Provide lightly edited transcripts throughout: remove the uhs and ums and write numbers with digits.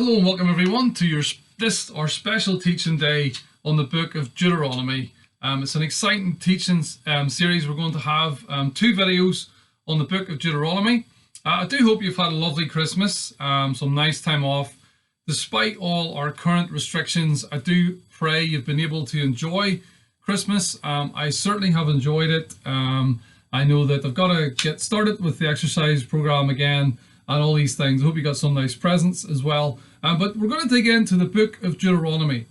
Hello and welcome everyone to our special teaching day on the book of Deuteronomy. It's an exciting teaching series. We're going to have two videos on the book of Deuteronomy. I do hope you've had a lovely Christmas, some nice time off. Despite all our current restrictions, I do pray you've been able to enjoy Christmas. I certainly have enjoyed it. I know that I've got to get started with the exercise program again and all these things. I hope you got some nice presents as well. But we're going to dig into the book of Deuteronomy.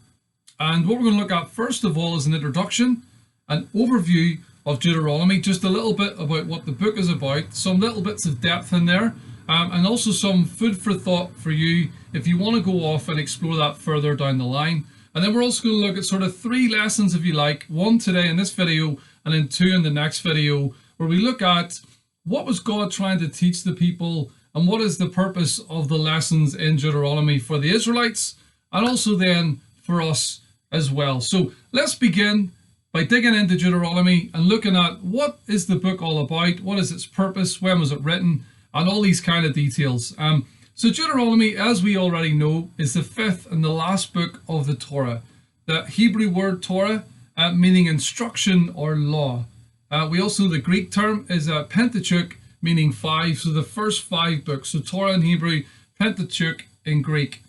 And what we're going to look at first of all is an introduction, an overview of Deuteronomy, just a little bit about what the book is about, some little bits of depth in there, and also some food for thought for you if you want to go off and explore that further down the line. And then we're also going to look at sort of three lessons, if you like, one today in this video and then two in the next video, where we look at what was God trying to teach the people and what is the purpose of the lessons in Deuteronomy for the Israelites and also then for us as well. So let's begin by digging into Deuteronomy and looking at what is the book all about, what is its purpose, when was it written, and all these kind of details. So Deuteronomy, as we already know, is the fifth and the last book of the Torah. The Hebrew word Torah meaning instruction or law. We also know the Greek term is Pentateuch, meaning five, so the first five books. So Torah in Hebrew, Pentateuch in Greek.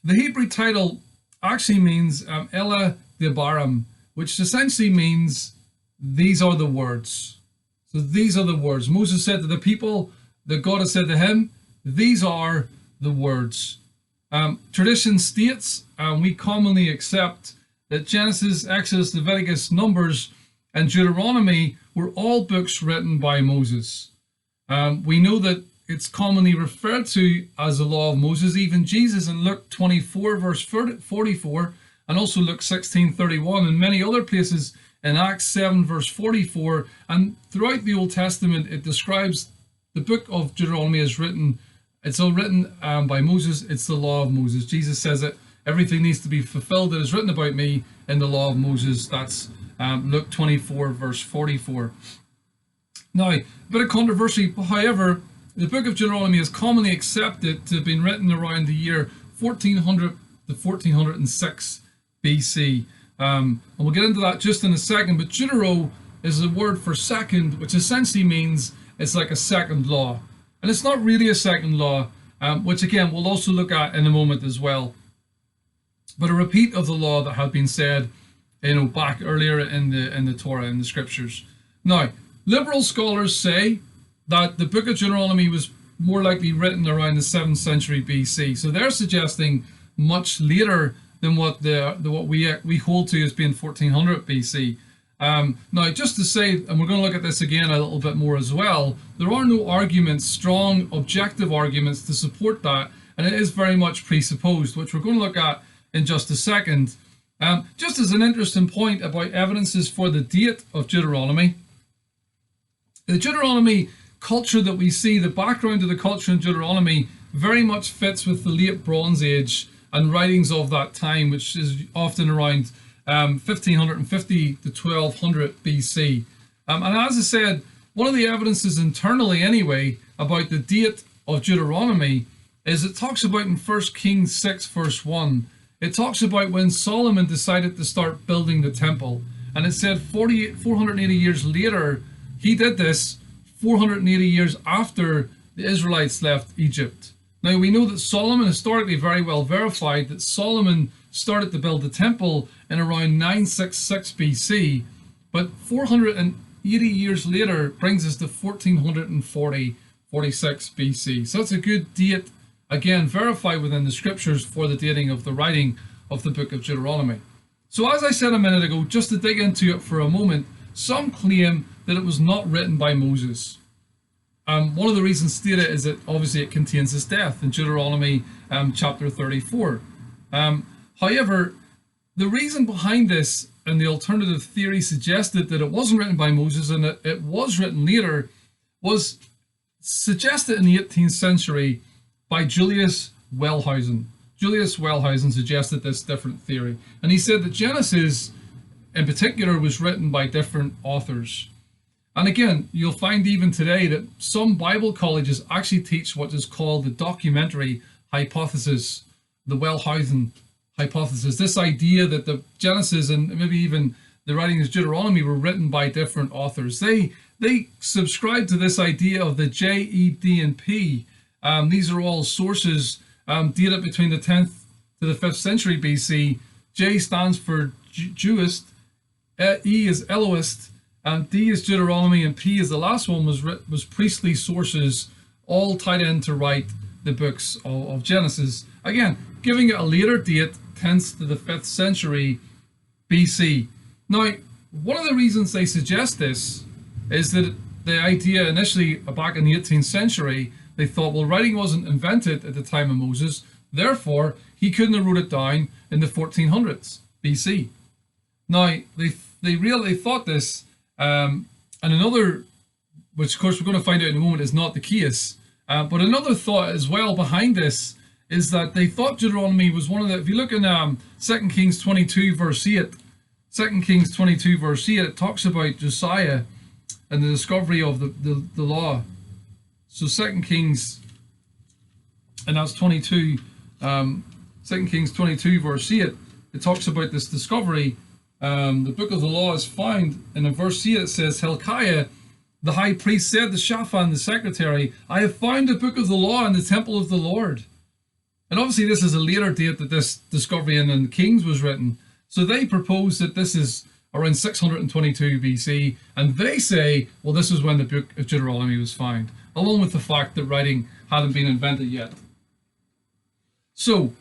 The Hebrew title actually means Ela Debarim, which essentially means these are the words. So these are the words. Moses said to the people that God has said to him, these are the words. Tradition states, and we commonly accept, that Genesis, Exodus, Leviticus, Numbers, and Deuteronomy were all books written by Moses. We know that it's commonly referred to as the law of Moses. Even Jesus in Luke 24 verse 44 and also Luke 16:31 and many other places in Acts 7 verse 44, and throughout the Old Testament it describes the book of Deuteronomy as written. It's all written by Moses. It's the law of Moses. Jesus says it. Everything needs to be fulfilled that is written about me in the law of Moses. That's Luke 24 verse 44. Now, a bit of controversy, however, the book of Deuteronomy is commonly accepted to have been written around the year 1400 to 1406 BC. And we'll get into that just in a second, but Deutero is the word for second, which essentially means it's like a second law. And it's not really a second law, which again, we'll also look at in a moment as well. But a repeat of the law that had been said, back earlier in the Torah, in the scriptures. Now, liberal scholars say that the book of Deuteronomy was more likely written around the 7th century BC. So they're suggesting much later than what we hold to as being 1400 BC. Now, just to say, and we're going to look at this again a little bit more as well, there are no arguments, strong objective arguments to support that, and it is very much presupposed, which we're going to look at in just a second. Just as an interesting point about evidences for the date of Deuteronomy, the Deuteronomy culture that we see, the background of the culture in Deuteronomy very much fits with the late Bronze Age and writings of that time, which is often around 1550 to 1200 BC. And as I said, one of the evidences internally anyway about the date of Deuteronomy is it talks about in 1 Kings 6 verse 1, it talks about when Solomon decided to start building the temple. And it said 480 years later, he did this 480 years after the Israelites left Egypt. Now we know that Solomon, historically very well verified, that Solomon started to build the temple in around 966 BC, but 480 years later brings us to 1446 BC. So that's a good date, again, verified within the scriptures for the dating of the writing of the book of Deuteronomy. So as I said a minute ago, just to dig into it for a moment, some claim that it was not written by Moses. One of the reasons stated is that obviously it contains his death in Deuteronomy chapter 34. However, the reason behind this and the alternative theory suggested that it wasn't written by Moses and that it was written later was suggested in the 18th century by Julius Wellhausen. Julius Wellhausen suggested this different theory, and he said that Genesis in particular was written by different authors. And again, you'll find even today that some Bible colleges actually teach what is called the documentary hypothesis, the Wellhausen hypothesis. This idea that the Genesis and maybe even the writings of Deuteronomy were written by different authors. They subscribe to this idea of the J, E, D, and P. These are all sources dated between the 10th to the 5th century BC. J stands for Jewist, E is Elohist, and D is Deuteronomy, and P is the last one, was priestly sources, all tied in to write the books of Genesis. Again, giving it a later date, 10th to the 5th century BC. Now, one of the reasons they suggest this is that the idea initially back in the 18th century, they thought, well, writing wasn't invented at the time of Moses, therefore he couldn't have wrote it down in the 1400s BC. Now, they really thought this, and another, which of course we're going to find out in a moment is not the case, but another thought as well behind this is that they thought Deuteronomy was one of the, if you look in 2 Kings 22 verse 8, 2 Kings 22 verse 8, it talks about Josiah and the discovery of the law. So 2 Kings, and that's 22, 2 Kings 22 verse 8, it talks about this discovery. The book of the law is found, and in verse 8 it says, Hilkiah, the high priest, said to Shaphan the secretary, I have found the book of the law in the temple of the Lord. And obviously this is a later date that this discovery in Kings was written. So they propose that this is around 622 BC, and they say, well, this is when the book of Deuteronomy was found, along with the fact that writing hadn't been invented yet. So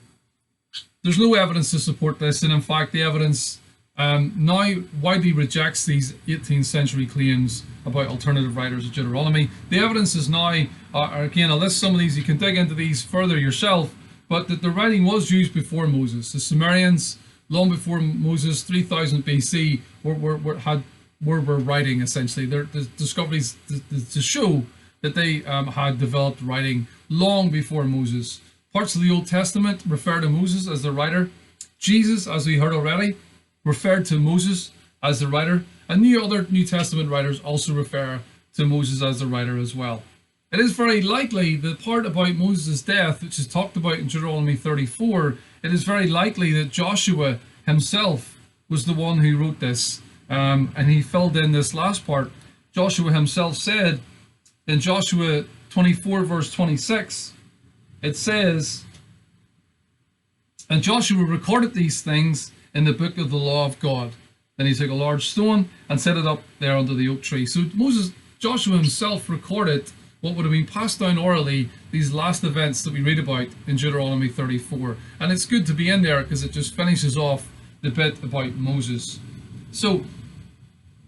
there's no evidence to support this, and in fact the evidence now widely rejects these 18th century claims about alternative writers of Deuteronomy. The evidence is now, again, I'll list some of these, you can dig into these further yourself, but that the writing was used before Moses. The Sumerians, long before Moses, 3000 BC, were writing essentially. Their discoveries to show that they had developed writing long before Moses. Parts of the Old Testament refer to Moses as the writer. Jesus, as we heard already, referred to Moses as the writer, and other New Testament writers also refer to Moses as the writer as well. It is very likely the part about Moses' death, which is talked about in Deuteronomy 34, it is very likely that Joshua himself was the one who wrote this, and he filled in this last part. Joshua himself said in Joshua 24 verse 26, it says, and Joshua recorded these things in the book of the law of God. Then he took a large stone and set it up there under the oak tree. So Joshua himself recorded what would have been passed down orally, these last events that we read about in Deuteronomy 34. And it's good to be in there because it just finishes off the bit about Moses. So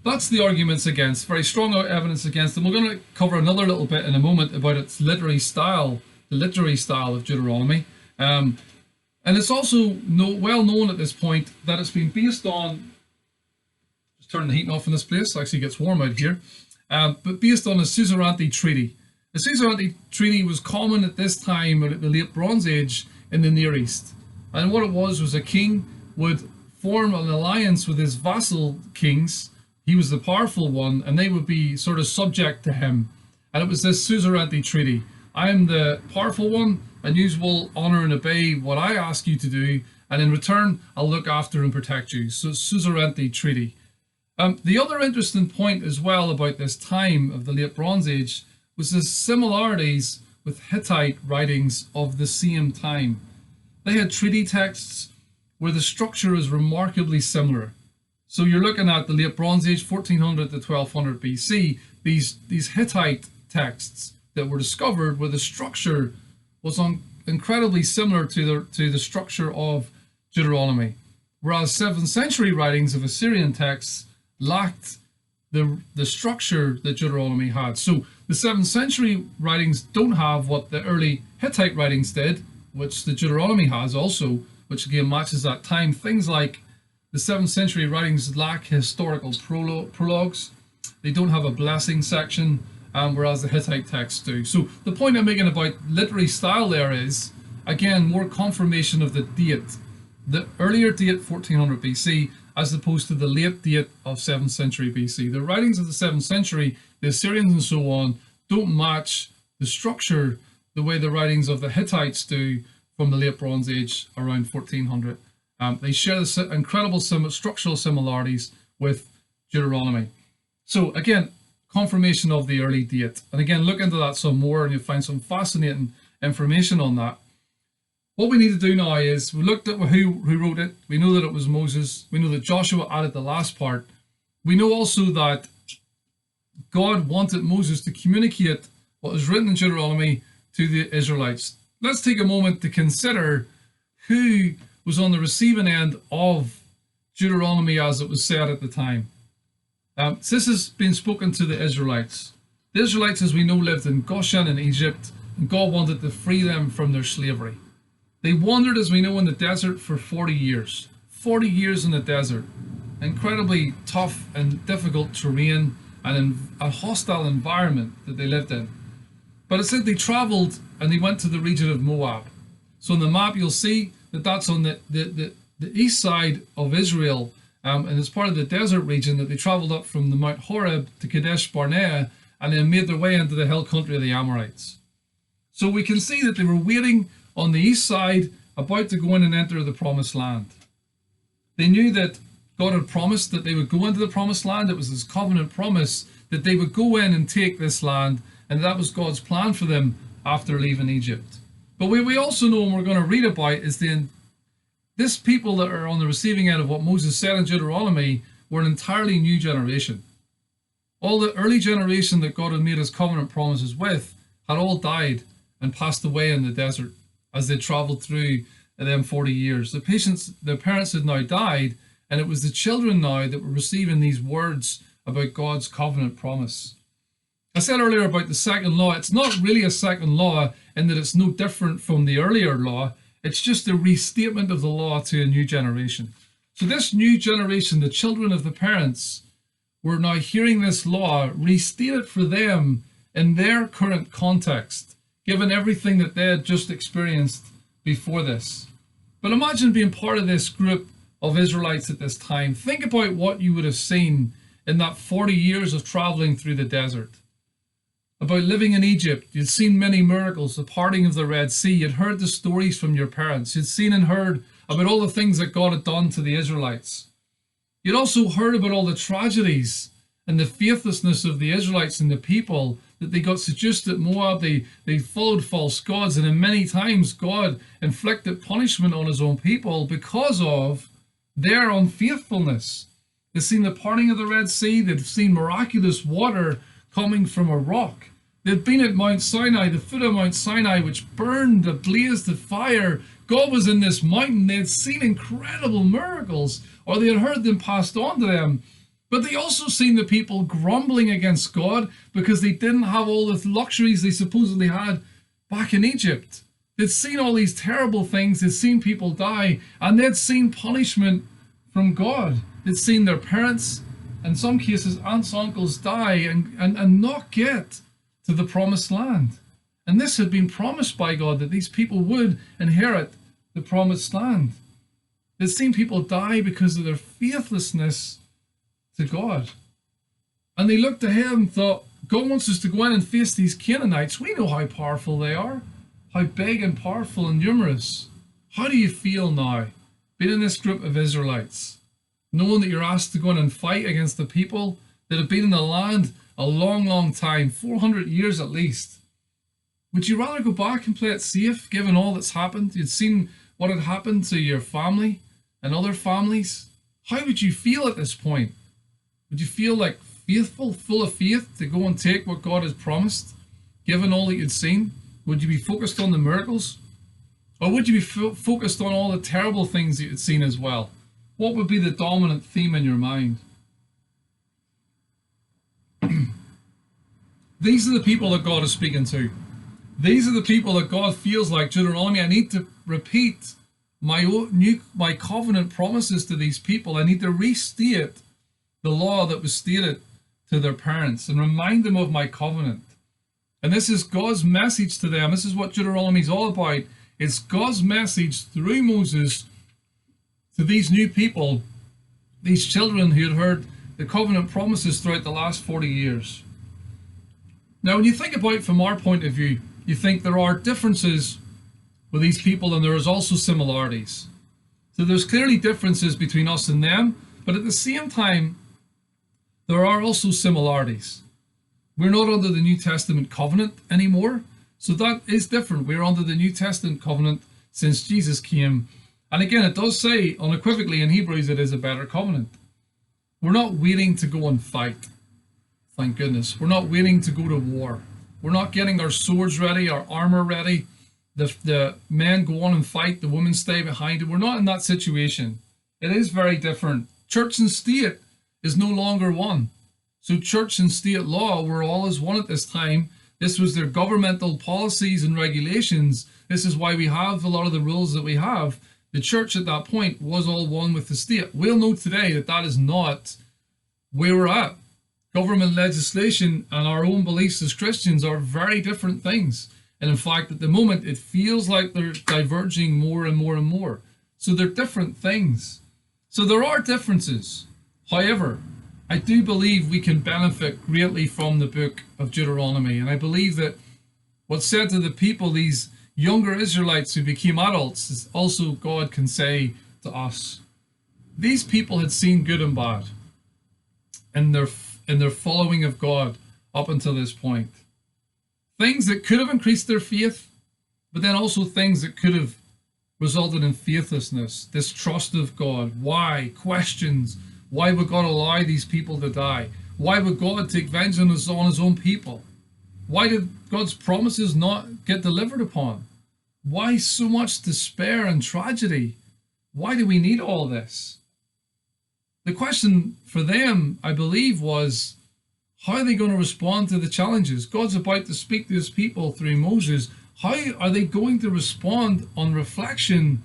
that's the arguments against, very strong evidence against them. We're going to cover another little bit in a moment about its literary style, the literary style of Deuteronomy. And it's also well known at this point that it's been based on, just turn the heating off in this place, it actually gets warm out here, but based on a suzerainty treaty. The suzerainty treaty was common at this time, at the late Bronze Age, in the Near East. And what it was a king would form an alliance with his vassal kings. He was the powerful one, and they would be sort of subject to him. And it was this suzerainty treaty. I am the powerful one, and you will honor and obey what I ask you to do, and in return, I'll look after and protect you. So, suzerainty treaty. The other interesting point as well about this time of the late Bronze Age was the similarities with Hittite writings of the same time. They had treaty texts where the structure is remarkably similar. So you're looking at the late Bronze Age, 1400 to 1200 BC, these Hittite texts that were discovered where the structure was incredibly similar to the structure of Deuteronomy, whereas 7th century writings of Assyrian texts lacked the structure that Deuteronomy had. So the 7th century writings don't have what the early Hittite writings did, which the Deuteronomy has also, which again matches that time. Things like the 7th century writings lack historical prologues. They don't have a blessing section, whereas the Hittite texts do. So the point I'm making about literary style there is, again, more confirmation of the date. The earlier date, 1400 BC, as opposed to the late date of 7th century BC. The writings of the 7th century, the Assyrians and so on, don't match the structure the way the writings of the Hittites do from the late Bronze Age around 1400. They share the incredible structural similarities with Deuteronomy. So again, confirmation of the early date. And again, look into that some more and you'll find some fascinating information on that. What we need to do now is, we looked at who wrote it. We know that it was Moses. We know that Joshua added the last part. We know also that God wanted Moses to communicate what was written in Deuteronomy to the Israelites. Let's take a moment to consider who was on the receiving end of Deuteronomy as it was said at the time. This has been spoken to the Israelites. The Israelites, as we know, lived in Goshen in Egypt, and God wanted to free them from their slavery. They wandered, as we know, in the desert for 40 years. 40 years in the desert. Incredibly tough and difficult terrain and in a hostile environment that they lived in. But it said they traveled and they went to the region of Moab. So on the map you'll see that that's on the east side of Israel, and it's part of the desert region, that they traveled up from the Mount Horeb to Kadesh Barnea and then made their way into the hill country of the Amorites. So we can see that they were waiting on the east side, about to go in and enter the promised land. They knew that God had promised that they would go into the promised land. It was his covenant promise that they would go in and take this land, and that was God's plan for them after leaving Egypt. But we also know, and we're going to read about, is this people that are on the receiving end of what Moses said in Deuteronomy were an entirely new generation. All the early generation that God had made his covenant promises with had all died and passed away in the desert as they traveled through them 40 years. Their parents had now died, and it was the children now that were receiving these words about God's covenant promise. I said earlier about the second law. It's not really a second law in that it's no different from the earlier law. It's just a restatement of the law to a new generation. So this new generation, the children of the parents, were now hearing this law restated for them in their current context, given everything that they had just experienced before this. But imagine being part of this group of Israelites at this time. Think about what you would have seen in that 40 years of traveling through the desert. About living in Egypt, you'd seen many miracles, the parting of the Red Sea. You'd heard the stories from your parents. You'd seen and heard about all the things that God had done to the Israelites. You'd also heard about all the tragedies and the faithlessness of the Israelites and the people, that they got seduced at Moab, they followed false gods, and in many times God inflicted punishment on his own people because of their unfaithfulness. They've seen the parting of the Red Sea. They've seen miraculous water coming from a rock. They'd been at Mount Sinai, the foot of Mount Sinai, which burned, blazed the fire. God was in this mountain. They had seen incredible miracles, or they had heard them passed on to them. But they also seen the people grumbling against God because they didn't have all the luxuries they supposedly had back in Egypt. They'd seen all these terrible things. They'd seen people die, and they'd seen punishment from God. They'd seen their parents, in some cases aunts, uncles, die and not get to the promised land. And this had been promised by God, that these people would inherit the promised land. They'd seen people die because of their faithlessness to God. And they looked ahead and thought, God wants us to go in and face these Canaanites. We know how powerful they are, how big and powerful and numerous. How do you feel now, being in this group of Israelites, knowing that you're asked to go in and fight against the people that have been in the land a long, long time, 400 years at least? Would you rather go back and play it safe, given all that's happened? You'd seen what had happened to your family and other families. How would you feel at this point? Would you feel like faithful, full of faith to go and take what God has promised, given all that you'd seen? Would you be focused on the miracles? Or would you be focused on all the terrible things that you'd seen as well? What would be the dominant theme in your mind? These are the people that God is speaking to. These are the people that God feels like, Deuteronomy, I need to repeat my covenant promises to these people. I need to restate the law that was stated to their parents and remind them of my covenant. And this is God's message to them. This is what Deuteronomy is all about. It's God's message through Moses to these new people, these children who had heard the covenant promises throughout the last 40 years. Now, when you think about it from our point of view, you think there are differences with these people, and there is also similarities. So there's clearly differences between us and them, but at the same time, there are also similarities. We're not under the New Testament covenant anymore, so that is different. We're under the New Testament covenant since Jesus came. And again, it does say unequivocally in Hebrews it is a better covenant. We're not waiting to go and fight. Thank goodness. We're not waiting to go to war. We're not getting our swords ready, our armor ready. The men go on and fight, the women stay behind. We're not in that situation. It is very different. Church and state is no longer one. So church and state law were all as one at this time. This was their governmental policies and regulations. This is why we have a lot of the rules that we have. The church at that point was all one with the state. We'll know today that that is not where we're at. Government legislation and our own beliefs as Christians are very different things. And in fact, at the moment, it feels like they're diverging more and more and more. So they're different things. So there are differences. However, I do believe we can benefit greatly from the book of Deuteronomy. And I believe that what's said to the people, these younger Israelites who became adults, is also God can say to us. These people had seen good and bad in their following of God up until this point. Things that could have increased their faith, but then also things that could have resulted in faithlessness, distrust of God. Why? Questions. Why would God allow these people to die? Why would God take vengeance on his own people? Why did God's promises not get delivered upon? Why so much despair and tragedy? Why do we need all this? The question for them, I believe, was, how are they going to respond to the challenges? God's about to speak to his people through Moses. How are they going to respond on reflection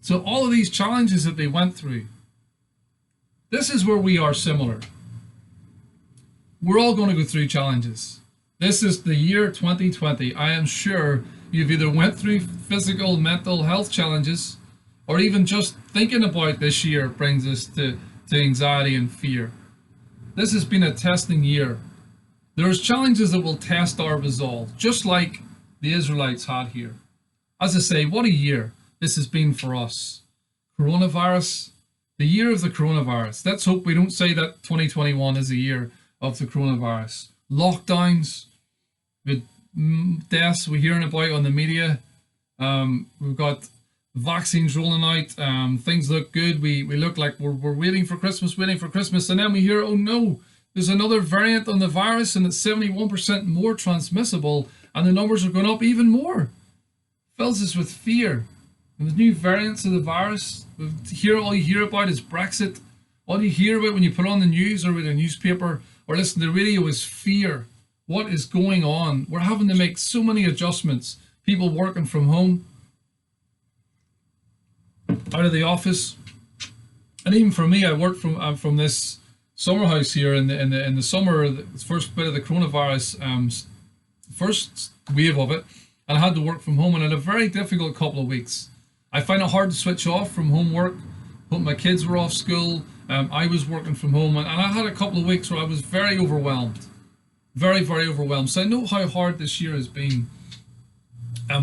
to all of these challenges that they went through? This is where we are similar. We're all going to go through challenges. This is the year 2020. I am sure you've either went through physical, mental health challenges, or even just thinking about this year brings us to anxiety and fear. This has been a testing year. There's challenges that will test our resolve, just like the Israelites had here. As I say, what a year this has been for us. Coronavirus, the year of the coronavirus. Let's hope we don't say that 2021 is a year of the coronavirus. Lockdowns, the deaths we're hearing about on the media. We've got vaccines rolling out. Things look good. We look like we're waiting for Christmas, and then we hear, oh no, there's another variant on the virus and it's 71% more transmissible, and the numbers are going up even more. Fills us with fear. And the new variants of the virus, all you hear about is Brexit. All you hear about when you put on the news or read a newspaper or listen to the radio is fear. What is going on? We're having to make so many adjustments. People working from home, out of the office, and even for me, I work from this summer house here in the summer, the first bit of the coronavirus, first wave of it, and I had to work from home, and I had a very difficult couple of weeks. I find it hard to switch off from homework. My kids were off school. I was working from home, and I had a couple of weeks where I was very overwhelmed, very, very overwhelmed. So I know how hard this year has been.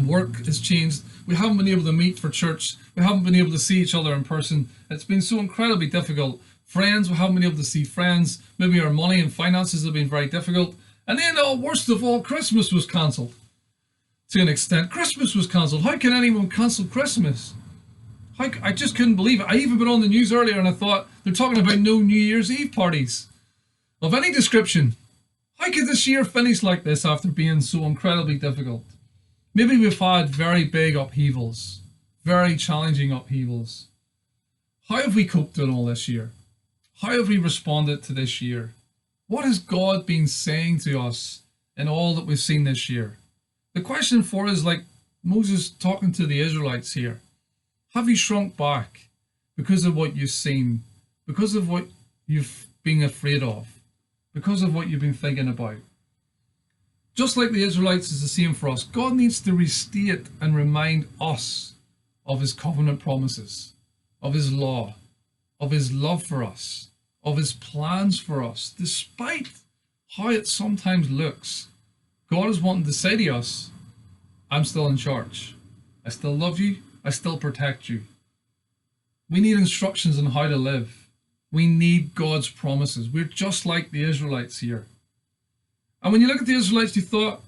Work has changed. We haven't been able to meet for church. We haven't been able to see each other in person. It's been so incredibly difficult. Friends, we haven't been able to see friends. Maybe our money and finances have been very difficult. And then, worst of all, Christmas was cancelled. To an extent, Christmas was cancelled. How can anyone cancel Christmas? I just couldn't believe it. I even been on the news earlier and I thought, they're talking about no New Year's Eve parties of any description. How could this year finish like this after being so incredibly difficult? Maybe we've had very big upheavals, very challenging upheavals. How have we coped in all this year? How have we responded to this year? What has God been saying to us in all that we've seen this year? The question for us, like Moses talking to the Israelites here, have you shrunk back because of what you've seen, because of what you've been afraid of, because of what you've been thinking about? Just like the Israelites is the same for us. God needs to restate and remind us of his covenant promises, of his law, of his love for us, of his plans for us. Despite how it sometimes looks, God is wanting to say to us, I'm still in charge. I still love you. I still protect you. We need instructions on how to live. We need God's promises. We're just like the Israelites here. And when you look at the Israelites, you thought,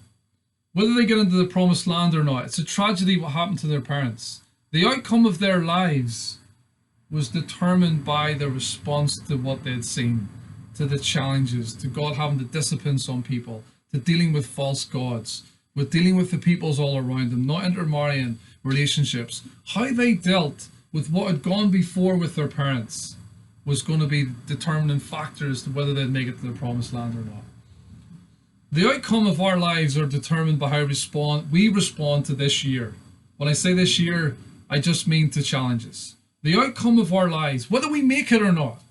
whether they get into the promised land or not, it's a tragedy what happened to their parents. The outcome of their lives was determined by their response to what they had seen, to the challenges, to God having to discipline some people, to dealing with false gods, with dealing with the peoples all around them, not intermarrying relationships. How they dealt with what had gone before with their parents was going to be determining factor as to whether they'd make it to the promised land or not. The outcome of our lives are determined by how we respond to this year. When I say this year, I just mean to challenges. The outcome of our lives, whether we make it or not,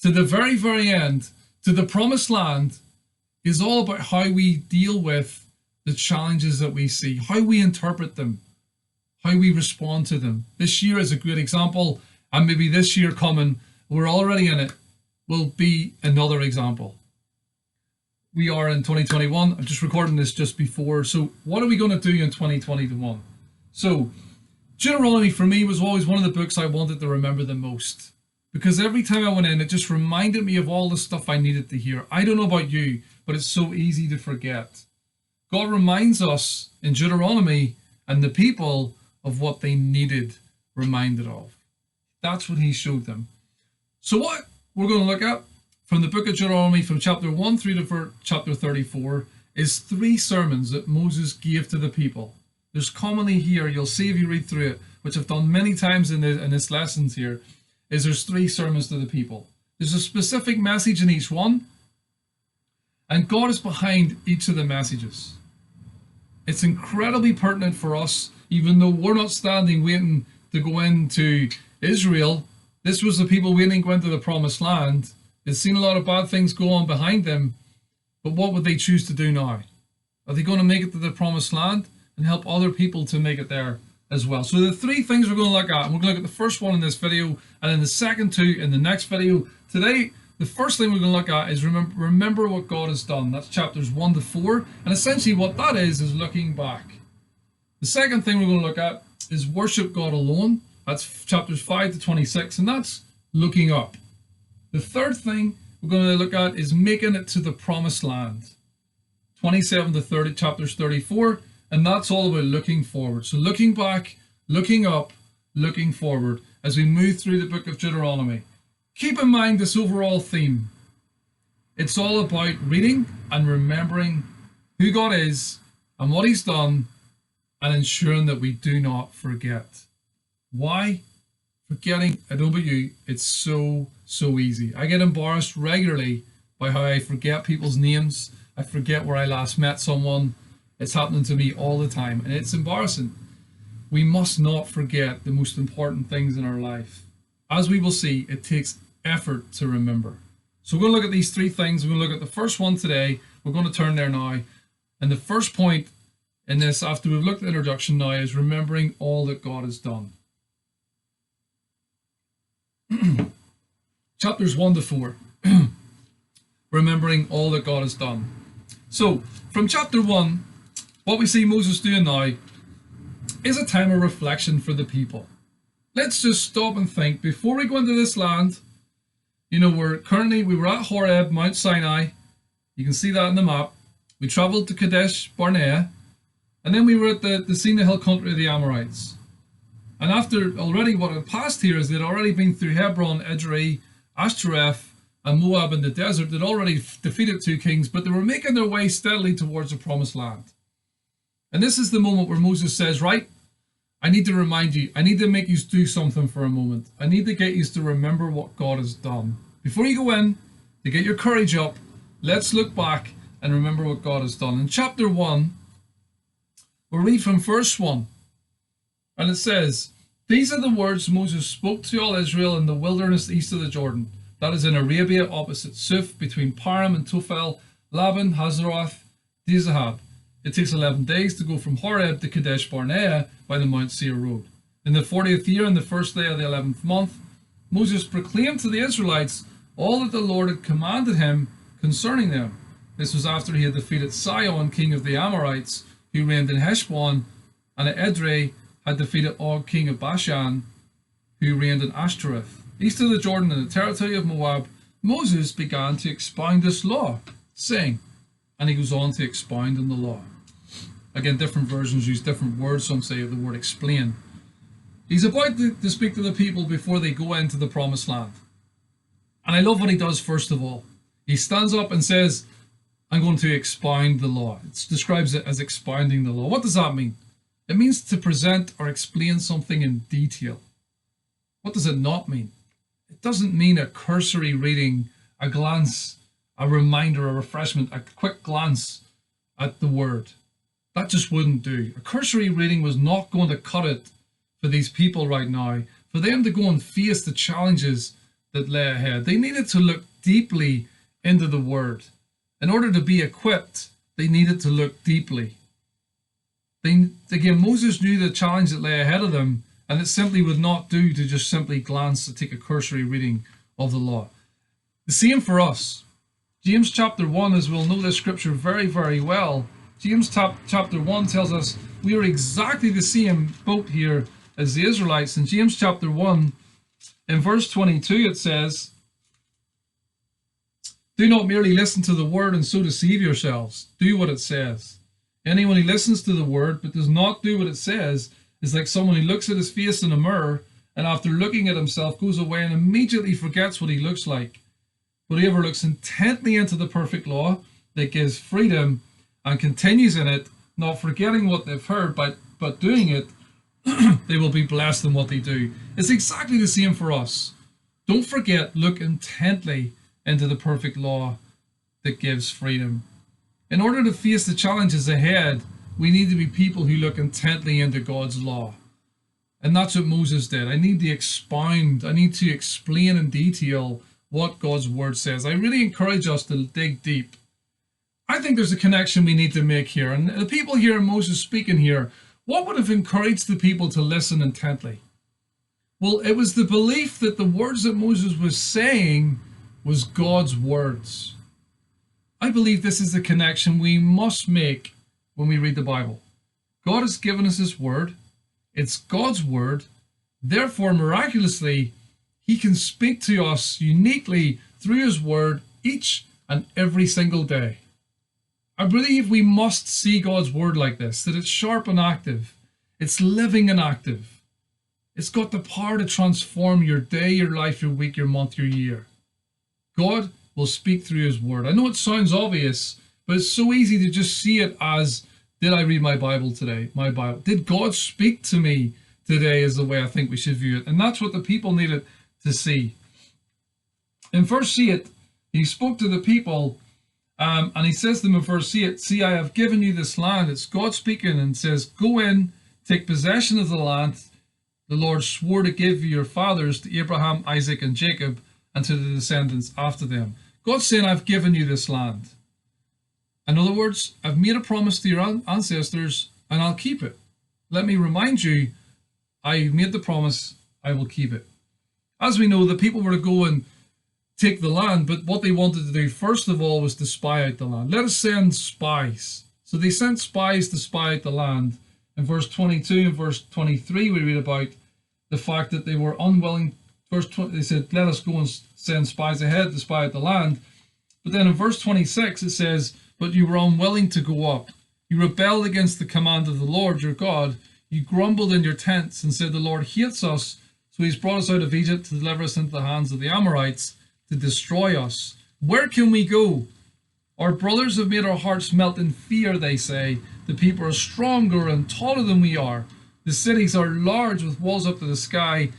to the very, very end, to the promised land, is all about how we deal with the challenges that we see, how we interpret them, how we respond to them. This year is a great example, and maybe this year coming, we're already in it, will be another example. We are in 2021. I'm just recording this just before. So what are we going to do in 2021? So Deuteronomy for me was always one of the books I wanted to remember the most, because every time I went in, it just reminded me of all the stuff I needed to hear. I don't know about you, but it's so easy to forget. God reminds us in Deuteronomy and the people of what they needed reminded of. That's what he showed them. So what we're going to look at from the book of Deuteronomy, from chapter 1 through to chapter 34, is 3 sermons that Moses gave to the people. There's commonly here, you'll see if you read through it, which I've done many times in this lessons here, is there's 3 sermons to the people. There's a specific message in each one, and God is behind each of the messages. It's incredibly pertinent for us, even though we're not standing waiting to go into Israel. This was the people waiting to go into the promised land. They'd seen a lot of bad things go on behind them, but what would they choose to do now? Are they going to make it to the promised land and help other people to make it there as well? So the 3 things we're going to look at, and we're going to look at the first one in this video, and then the second 2 in the next video. Today, the first thing we're going to look at is remember what God has done. That's chapters 1 to 4, and essentially what that is looking back. The second thing we're going to look at is worship God alone. That's chapters 5 to 26, and that's looking up. The third thing we're going to look at is making it to the promised land. 27 to 30, chapters 34, and that's all about looking forward. So looking back, looking up, looking forward as we move through the book of Deuteronomy. Keep in mind this overall theme. It's all about reading and remembering who God is and what he's done, and ensuring that we do not forget. Why? Forgetting, I don't know about you, it's so easy. I get embarrassed regularly by how I forget people's names. I forget where I last met someone. It's happening to me all the time, and it's embarrassing. We must not forget the most important things in our life. As we will see, it takes effort to remember. So we're going to look at these 3 things. We're going to look at the first one today. We're going to turn there now. And the first point in this, after we've looked at the introduction now, is remembering all that God has done. Chapters 1 to 4. Remembering all that God has done. So, from chapter 1, what we see Moses doing now is a time of reflection for the people. Let's just stop and think. Before we go into this land, you know, we were at Horeb, Mount Sinai. You can see that in the map. We traveled to Kadesh Barnea, and then we were at the Sinai Hill country of the Amorites. And after already what had passed here is they'd already been through Hebron, Edrei, Ashtoreth, and Moab in the desert. They'd already defeated 2 kings, but they were making their way steadily towards the promised land. And this is the moment where Moses says, right, I need to remind you, I need to make you do something for a moment. I need to get you to remember what God has done. Before you go in, to get your courage up, let's look back and remember what God has done. In chapter 1, we'll read from verse 1. And it says, these are the words Moses spoke to all Israel in the wilderness east of the Jordan. That is in Arabia, opposite Suf, between Param and Tophel, Laban, Hazeroth, Dizahab. It takes 11 days to go from Horeb to Kadesh Barnea by the Mount Seir road. In the 40th year, on the first day of the 11th month, Moses proclaimed to the Israelites all that the Lord had commanded him concerning them. This was after he had defeated Sihon, king of the Amorites, who reigned in Heshbon, and at Edrei had defeated Og, king of Bashan, who reigned in Ashtoreth. East of the Jordan in the territory of Moab, Moses began to expound this law, saying, and he goes on to expound on the law. Again, different versions use different words. Some say the word explain. He's about to speak to the people before they go into the promised land. And I love what he does first of all. He stands up and says, I'm going to expound the law. It describes it as expounding the law. What does that mean? It means to present or explain something in detail. What does it not mean? It doesn't mean a cursory reading, a glance, a reminder, a refreshment, a quick glance at the word. That just wouldn't do. A cursory reading was not going to cut it for these people right now. For them to go and face the challenges that lay ahead, they needed to look deeply into the word. In order to be equipped, they needed to look deeply. Again, Moses knew the challenge that lay ahead of them, and it simply would not do to just simply glance to take a cursory reading of the law. The same for us. James chapter 1, as we'll know this scripture very, very well, James chapter 1 tells us we are exactly the same boat here as the Israelites. In James chapter 1, in verse 22, it says, do not merely listen to the word and so deceive yourselves. Do what it says. Anyone who listens to the word but does not do what it says is like someone who looks at his face in a mirror and after looking at himself goes away and immediately forgets what he looks like. But whoever looks intently into the perfect law that gives freedom and continues in it, not forgetting what they've heard, but doing it, they will be blessed in what they do. It's exactly the same for us. Don't forget, look intently into the perfect law that gives freedom. In order to face the challenges ahead, we need to be people who look intently into God's law. And that's what Moses did. I need to expound, I need to explain in detail what God's word says. I really encourage us to dig deep. I think there's a connection we need to make here. And the people here, Moses speaking here, what would have encouraged the people to listen intently? Well, it was the belief that the words that Moses was saying was God's words. I believe this is the connection we must make when we read the Bible. God has given us his word. It's God's word. Therefore, miraculously, he can speak to us uniquely through his word each and every single day. I believe we must see God's word like this, that it's sharp and active. It's living and active. It's got the power to transform your day, your life, your week, your month, your year. God will speak through his word. I know it sounds obvious, but it's so easy to just see it as, did I read my Bible today? My Bible. Did God speak to me today is the way I think we should view it. And that's what the people needed to see. In verse 8, he spoke to the people and he says to them in verse 8, see, I have given you this land. It's God speaking and says, go in, take possession of the land the Lord swore to give your fathers, to Abraham, Isaac, and Jacob, and to the descendants after them. God's saying, I've given you this land. In other words, I've made a promise to your ancestors and I'll keep it. Let me remind you, I made the promise, I will keep it. As we know, the people were to go and take the land, but what they wanted to do first of all was to spy out the land. Let us send spies. So they sent spies to spy out the land. In verse 22 and verse 23, we read about the fact that they were unwilling. Verse 20, they said, let us go and send spies ahead to spy out the land. But then in verse 26, it says, but you were unwilling to go up. You rebelled against the command of the Lord your God. You grumbled in your tents and said, the Lord hates us, so he's brought us out of Egypt to deliver us into the hands of the Amorites to destroy us. Where can we go? Our brothers have made our hearts melt in fear, they say. The people are stronger and taller than we are. The cities are large with walls up to the sky.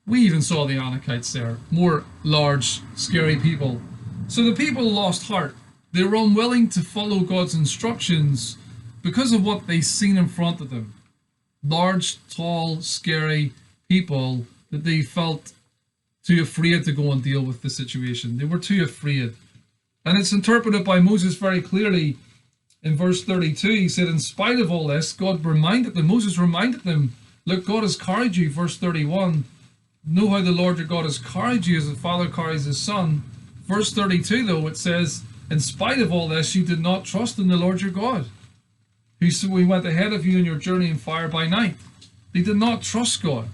We even saw the Anakites there. More large, scary people. So the people lost heart. They were unwilling to follow God's instructions because of what they seen in front of them. Large, tall, scary people that they felt too afraid to go and deal with the situation. They were too afraid. And it's interpreted by Moses very clearly in verse 32. He said, in spite of all this, Moses reminded them, look, God has carried you. Verse 31, know how the Lord your God has carried you as a father carries his son. Verse 32, though, it says, in spite of all this, you did not trust in the Lord your God, who went ahead of you in your journey in fire by night, They did not trust God.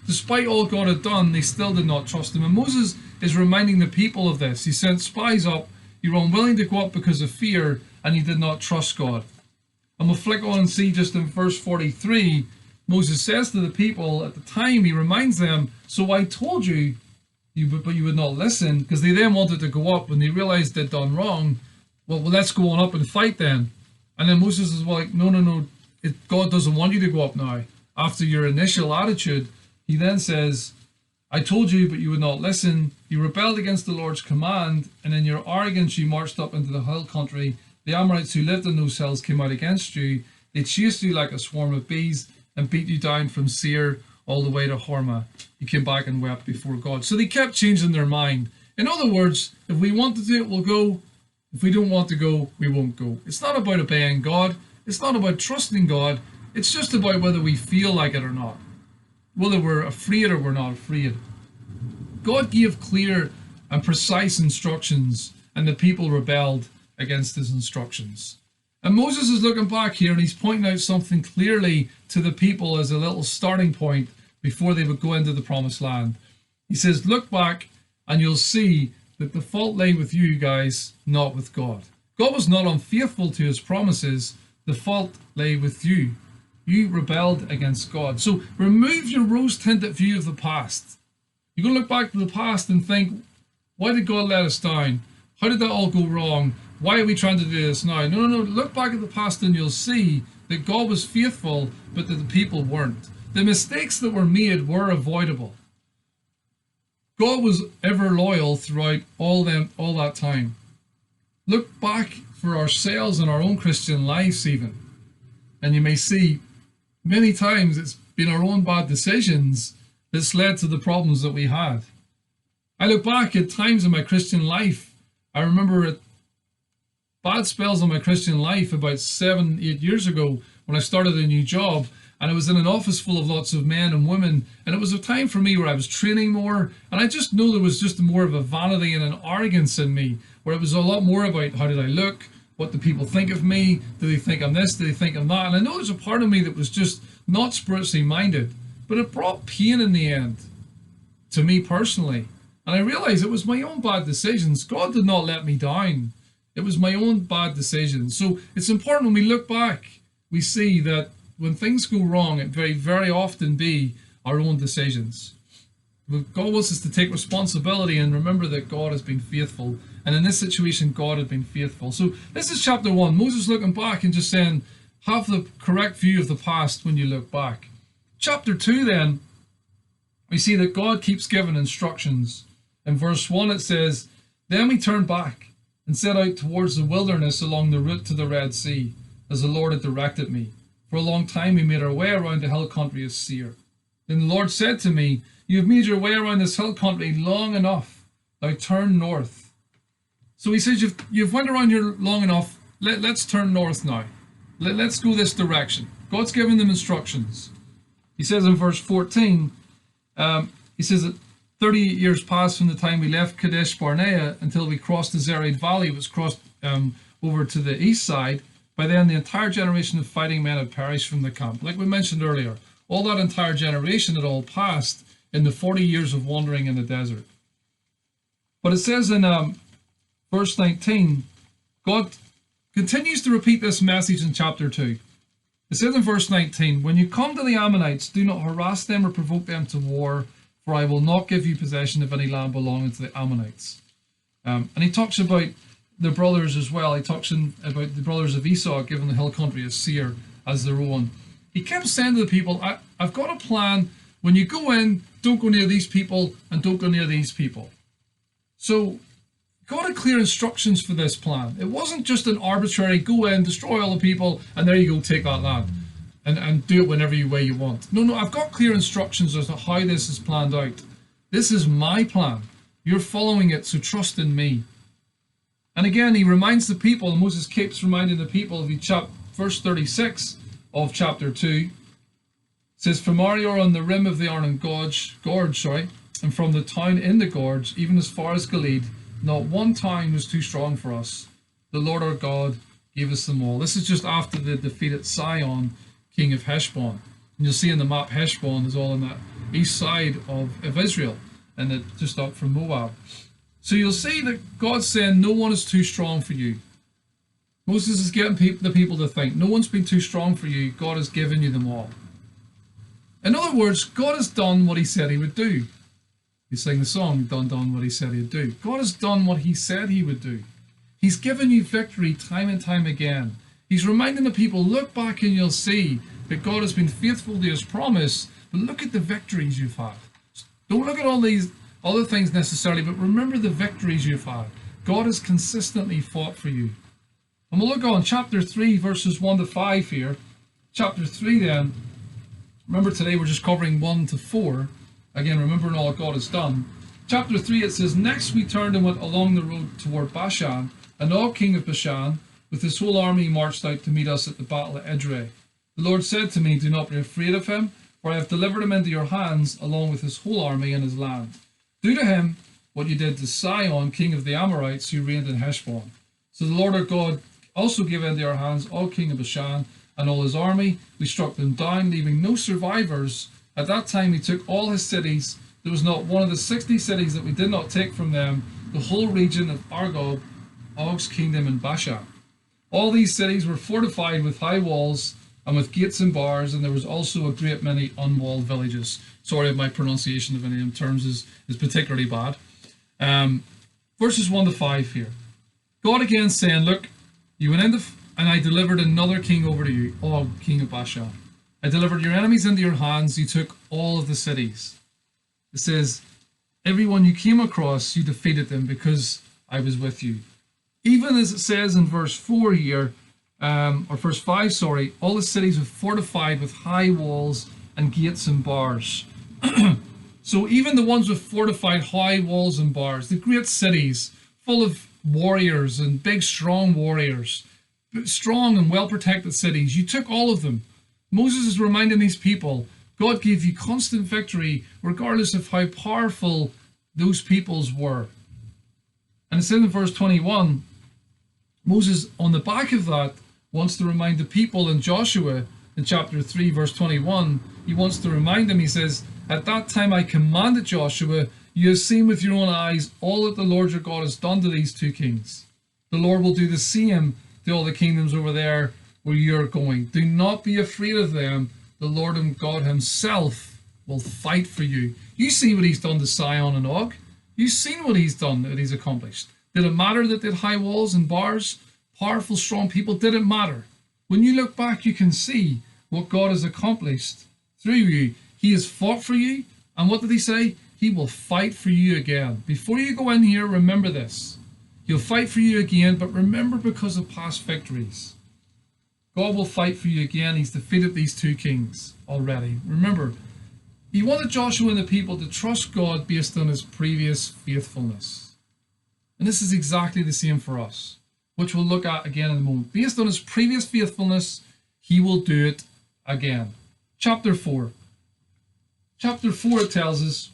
Despite all God had done, they still did not trust him. And Moses is reminding the people of this. He sent spies up. You were unwilling to go up because of fear, and you did not trust God. And we'll flick on and see just in verse 43, Moses says to the people at the time, he reminds them, so I told you, but you would not listen, because they then wanted to go up when they realized they'd done wrong. Well, let's go on up and fight then. And then Moses is like, no, God doesn't want you to go up now. After your initial attitude, he then says, I told you, but you would not listen. You rebelled against the Lord's command, and in your arrogance you marched up into the hill country. The Amorites who lived in those hills came out against you. They chased you like a swarm of bees and beat you down from Seir all the way to Hormah. You came back and wept before God. So they kept changing their mind. In other words, if we want to do it, we'll go. If we don't want to go, we won't go. It's not about obeying God. It's not about trusting God. It's just about whether we feel like it or not. Whether we're afraid or we're not afraid. God gave clear and precise instructions, and the people rebelled against his instructions. And Moses is looking back here, and he's pointing out something clearly to the people as a little starting point before they would go into the promised land. He says, look back and you'll see that the fault lay with you guys, not with God. God was not unfaithful to his promises. The fault lay with you. You rebelled against God. So remove your rose-tinted view of the past. You're going to look back to the past and think, why did God let us down? How did that all go wrong? Why are we trying to do this now? No. Look back at the past and you'll see that God was faithful, but that the people weren't. The mistakes that were made were avoidable. God was ever loyal throughout all that time. Look back for ourselves in our own Christian lives even, and you may see many times it's been our own bad decisions that's led to the problems that we had. I look back at times in my Christian life. I remember bad spells in my Christian life about 7-8 years ago when I started a new job, and I was in an office full of lots of men and women, and it was a time for me where I was training more, and I just know there was just more of a vanity and an arrogance in me, where it was a lot more about how did I look, what do people think of me, do they think I'm this, do they think I'm that, and I know there's a part of me that was just not spiritually minded, but it brought pain in the end to me personally, and I realized it was my own bad decisions. God did not let me down. It was my own bad decisions. So it's important when we look back, we see that when things go wrong, it very, very often be our own decisions. But God wants us to take responsibility and remember that God has been faithful. And in this situation, God had been faithful. So this is chapter 1. Moses looking back and just saying, have the correct view of the past when you look back. Chapter 2 then, we see that God keeps giving instructions. In verse 1 it says, then we turned back and set out towards the wilderness along the route to the Red Sea, as the Lord had directed me. For a long time we made our way around the hill country of Seir. Then the Lord said to me, you have made your way around this hill country long enough. Now turn north. So he says, you've went around here long enough. Let's turn north now. Let's go this direction. God's giving them instructions. He says in verse 14, he says that 38 years passed from the time we left Kadesh Barnea until we crossed the Zered Valley, which crossed over to the east side. By then, the entire generation of fighting men had perished from the camp. Like we mentioned earlier, all that entire generation had all passed in the 40 years of wandering in the desert. But it says in verse 19, God continues to repeat this message in chapter 2. It says in verse 19, when you come to the Ammonites, do not harass them or provoke them to war, for I will not give you possession of any land belonging to the Ammonites. And he talks about the brothers as well. He talks about the brothers of Esau given the hill country of Seir as their own. He kept saying to the people, I've got a plan. When you go in, don't go near these people and don't go near these people. So God had clear instructions for this plan. It wasn't just an arbitrary go in, destroy all the people, and there you go, take that land. And do it whenever way you want. No, I've got clear instructions as to how this is planned out. This is my plan. You're following it, so trust in me. And again, he reminds the people, and Moses keeps reminding the people of verse 36 of chapter 2. It says, from Arior on the rim of the Arnon gorge, and from the town in the gorge, even as far as Gilead, not one town was too strong for us. The Lord our God gave us them all. This is just after the defeat at Sihon, king of Heshbon. And you'll see in the map, Heshbon is all on the east side of Israel, and just up from Moab. So you'll see that God's saying no one is too strong for you. Moses is getting the people to think, no one's been too strong for you. God has given you them all. In other words, God has done what he said he would do. You sing the song, done what he said he'd do. God has done what he said he would do. He's given you victory time and time again. He's reminding the people, look back and you'll see that God has been faithful to his promise, but look at the victories you've had. Don't look at all these other things necessarily, but remember the victories you've had. God has consistently fought for you. And we'll look on chapter 3, verses 1 to 5 here. Chapter 3 then, remember today we're just covering 1 to 4. Again, remembering all God has done. Chapter 3, it says, Next we turned and went along the road toward Bashan, and Og, king of Bashan, with his whole army marched out to meet us at the battle at Edrei. The Lord said to me, Do not be afraid of him, for I have delivered him into your hands, along with his whole army and his land. Do to him what you did to Sihon, king of the Amorites, who reigned in Heshbon. So the Lord our God also gave into our hands Og, king of Bashan, and all his army. We struck them down, leaving no survivors. At that time he took all his cities. There was not one of the 60 cities that we did not take from them, the whole region of Argob, Og's kingdom in Bashan. All these cities were fortified with high walls and with gates and bars, and there was also a great many unwalled villages. Sorry if my pronunciation of any of them terms is particularly bad. Verses 1 to 5 here. God again saying, Look, you went into and I delivered another king over to you, Og, king of Bashan. I delivered your enemies into your hands. You took all of the cities. It says, everyone you came across, you defeated them because I was with you. Even as it says in verse 4 here, or verse 5, sorry, all the cities were fortified with high walls and gates and bars. So even the ones with fortified high walls and bars, the great cities full of warriors and big strong warriors, strong and well protected cities, you took all of them. Moses is reminding these people, God gave you constant victory regardless of how powerful those peoples were. And it's in verse 21, Moses on the back of that wants to remind the people in Joshua in chapter 3 verse 21, he wants to remind them, he says, At that time I commanded Joshua, you have seen with your own eyes all that the Lord your God has done to these two kings. The Lord will do the same to all the kingdoms over there where you are going. Do not be afraid of them. The Lord and God himself will fight for you. You see what he's done to Sihon and Og. You've seen what he's done, that he's accomplished. Did it matter that they had high walls and bars? Powerful, strong people? Did it matter? When you look back, you can see what God has accomplished through you. He has fought for you. And what did he say? He will fight for you again. Before you go in here, remember this. He'll fight for you again, but remember because of past victories. God will fight for you again. He's defeated these two kings already. Remember, he wanted Joshua and the people to trust God based on his previous faithfulness. And this is exactly the same for us, which we'll look at again in a moment. Based on his previous faithfulness, he will do it again. Chapter 4. Chapter 4, it tells us,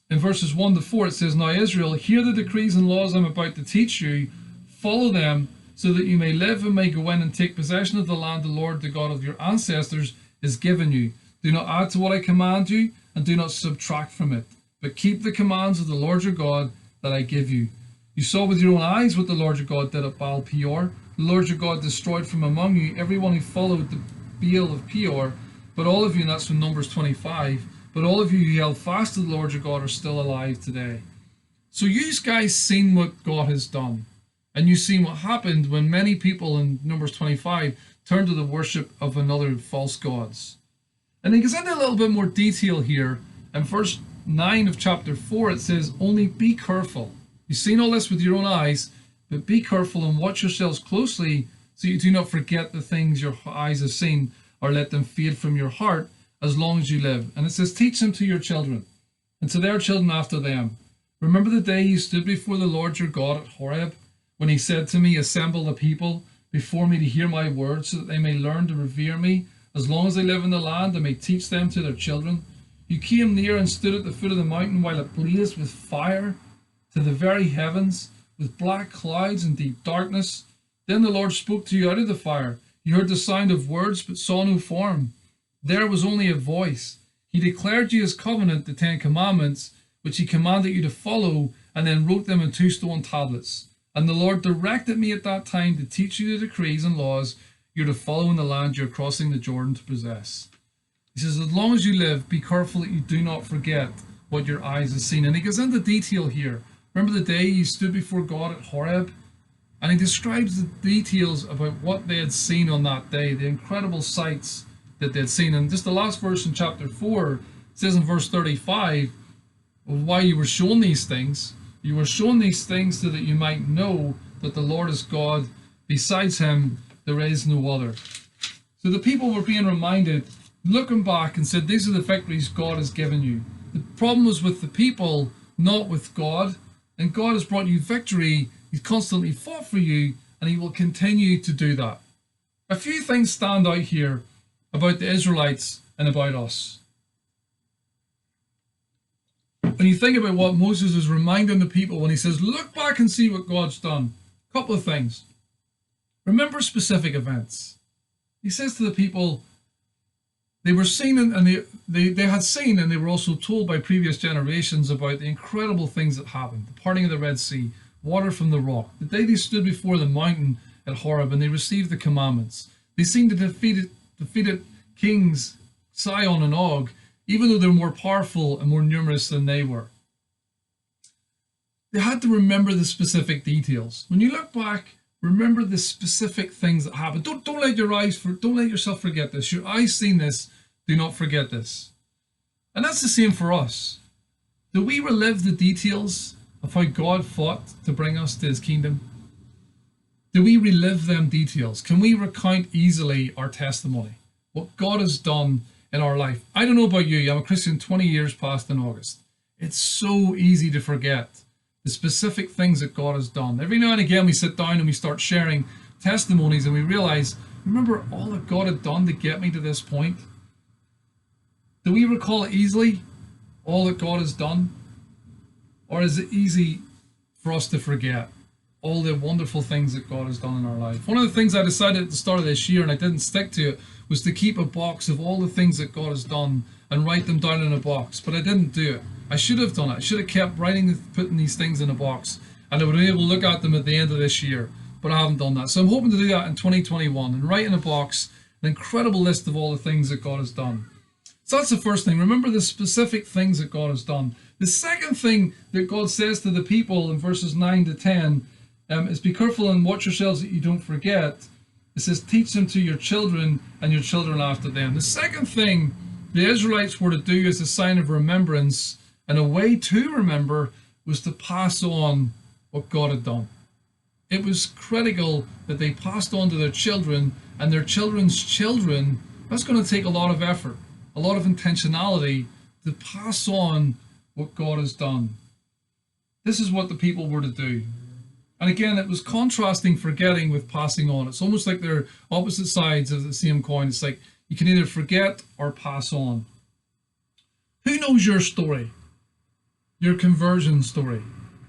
in verses 1 to 4, it says, Now Israel, hear the decrees and laws I'm about to teach you. Follow them, so that you may live and may go in and take possession of the land the Lord, the God of your ancestors, has given you. Do not add to what I command you, and do not subtract from it, but keep the commands of the Lord your God that I give you. You saw with your own eyes what the Lord your God did at Baal Peor. The Lord your God destroyed from among you everyone who followed the Baal of Peor, but all of you, and that's from Numbers 25, but all of you who held fast to the Lord your God are still alive today. So you guys seen what God has done. And you've seen what happened when many people in Numbers 25 turned to the worship of another false gods. And he goes into a little bit more detail here. In verse 9 of chapter 4, it says, Only be careful. You've seen all this with your own eyes, but be careful and watch yourselves closely so you do not forget the things your eyes have seen or let them fade from your heart as long as you live. And it says, Teach them to your children and to their children after them. Remember the day you stood before the Lord your God at Horeb, when he said to me, Assemble the people before me to hear my words, so that they may learn to revere me as long as they live in the land, and may teach them to their children. You came near and stood at the foot of the mountain while it blazed with fire to the very heavens, with black clouds and deep darkness. Then the Lord spoke to you out of the fire. You heard the sound of words, but saw no form. There was only a voice. He declared you his covenant, the 10 Commandments, which he commanded you to follow, and then wrote them in 2 stone tablets. And the Lord directed me at that time to teach you the decrees and laws you're to follow in the land you're crossing the Jordan to possess. He says, as long as you live, be careful that you do not forget what your eyes have seen. And he goes into detail here. Remember the day he stood before God at Horeb? And he describes the details about what they had seen on that day, the incredible sights that they had seen. And just the last verse in chapter 4, it says in verse 35, why you were shown these things. You were shown these things so that you might know that the Lord is God. Besides him, there is no other. So the people were being reminded, looking back, and said, these are the victories God has given you. The problem was with the people, not with God. And God has brought you victory. He's constantly fought for you, and he will continue to do that. A few things stand out here about the Israelites and about us. When you think about what Moses is reminding the people when he says, look back and see what God's done. A couple of things. Remember specific events. He says to the people, they were seen and they had seen, and they were also told by previous generations about the incredible things that happened. The parting of the Red Sea, water from the rock. The day they stood before the mountain at Horeb and they received the commandments. They seen the defeated kings Sihon and Og, even though they're more powerful and more numerous than they were. They had to remember the specific details. When you look back, remember the specific things that happened. Don't let yourself forget this. Your eyes seen this. Do not forget this. And that's the same for us. Do we relive the details of how God fought to bring us to his kingdom? Do we relive them details? Can we recount easily our testimony? What God has done in our life? I don't know about you. I'm a Christian 20 years past in August. It's so easy to forget the specific things that God has done. Every now and again we sit down and we start sharing testimonies and we realize, remember all that God had done to get me to this point? Do we recall it easily, all that God has done? Or is it easy for us to forget all the wonderful things that God has done in our life? One of the things I decided at the start of this year, and I didn't stick to it, was to keep a box of all the things that God has done and write them down in a box. But I didn't do it. I should have done it. I should have kept putting these things in a box, and I would be able to look at them at the end of this year. But I haven't done that. So I'm hoping to do that in 2021 and write in a box an incredible list of all the things that God has done. So that's the first thing. Remember the specific things that God has done. The second thing that God says to the people in verses 9 to 10 is be careful and watch yourselves that you don't forget. It says, teach them to your children and your children after them. The second thing the Israelites were to do as a sign of remembrance and a way to remember was to pass on what God had done. It was critical that they passed on to their children and their children's children. That's going to take a lot of effort, a lot of intentionality to pass on what God has done. This is what the people were to do. And again, it was contrasting forgetting with passing on. It's almost like they're opposite sides of the same coin. It's like you can either forget or pass on. Who knows your story? Your conversion story?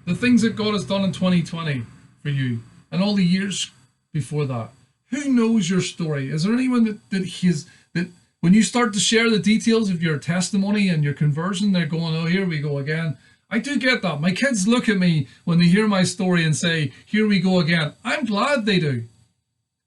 The things that God has done in 2020 for you and all the years before that. Who knows your story? Is there anyone that when you start to share the details of your testimony and your conversion, they're going, oh, here we go again. I do get that. My kids look at me when they hear my story and say, here we go again. I'm glad they do.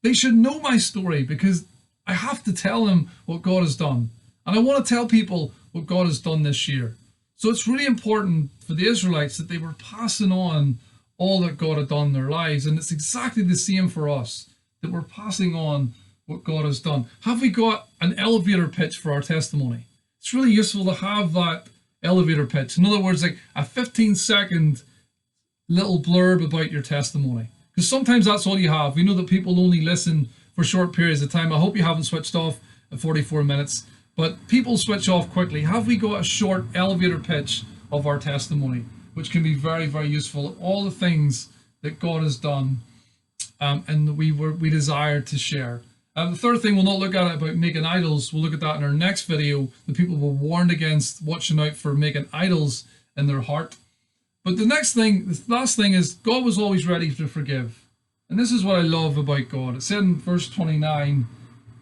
They should know my story because I have to tell them what God has done. And I want to tell people what God has done this year. So it's really important for the Israelites that they were passing on all that God had done in their lives. And it's exactly the same for us, that we're passing on what God has done. Have we got an elevator pitch for our testimony? It's really useful to have that elevator pitch. In other words, like a 15-second little blurb about your testimony. Because sometimes that's all you have. We know that people only listen for short periods of time. I hope you haven't switched off at 44 minutes. But people switch off quickly. Have we got a short elevator pitch of our testimony, which can be very, very useful. All the things that God has done and that we desire to share. The third thing, we'll not look at it about making idols. We'll look at that in our next video. The people were warned against watching out for making idols in their heart. But the last thing is God was always ready to forgive. And this is what I love about God. It said in verse 29,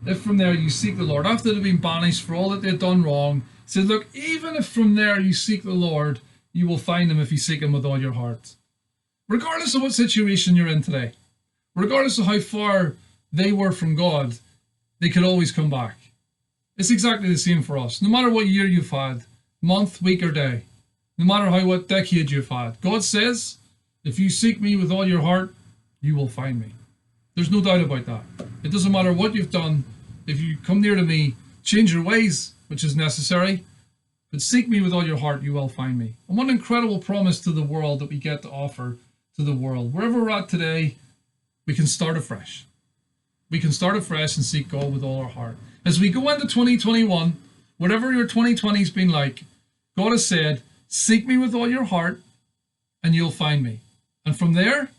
if from there you seek the Lord, after they've been banished for all that they've done wrong, said, look, even if from there you seek the Lord, you will find him if you seek him with all your heart. Regardless of what situation you're in today, regardless of how far they were from God, they could always come back. It's exactly the same for us. No matter what year you've had, month, week, or day, no matter what decade you've had, God says, if you seek me with all your heart, you will find me. There's no doubt about that. It doesn't matter what you've done. If you come near to me, change your ways, which is necessary, but seek me with all your heart, you will find me. And what an incredible promise to the world that we get to offer to the world. Wherever we're at today, we can start afresh. We can start afresh and seek God with all our heart. As we go into 2021, whatever your 2020 has been like, God has said, seek me with all your heart and you'll find me. And from there,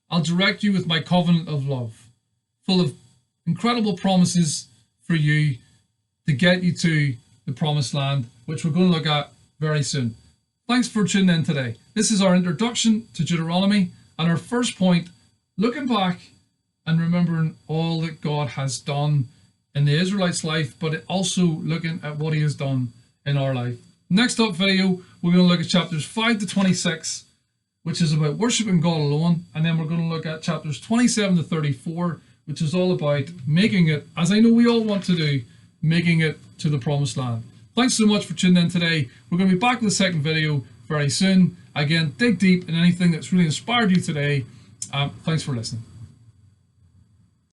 I'll direct you with my covenant of love, full of incredible promises for you to get you to the promised land, which we're going to look at very soon. Thanks for tuning in today. This is our introduction to Deuteronomy and our first point, looking back and remembering all that God has done in the Israelites' life, but also looking at what he has done in our life. Next up video, we're going to look at chapters 5 to 26, which is about worshiping God alone. And then we're going to look at chapters 27 to 34, which is all about making it, as I know we all want to do, making it to the promised land. Thanks so much for tuning in today. We're going to be back with the second video very soon. Again, dig deep in anything that's really inspired you today. Thanks for listening.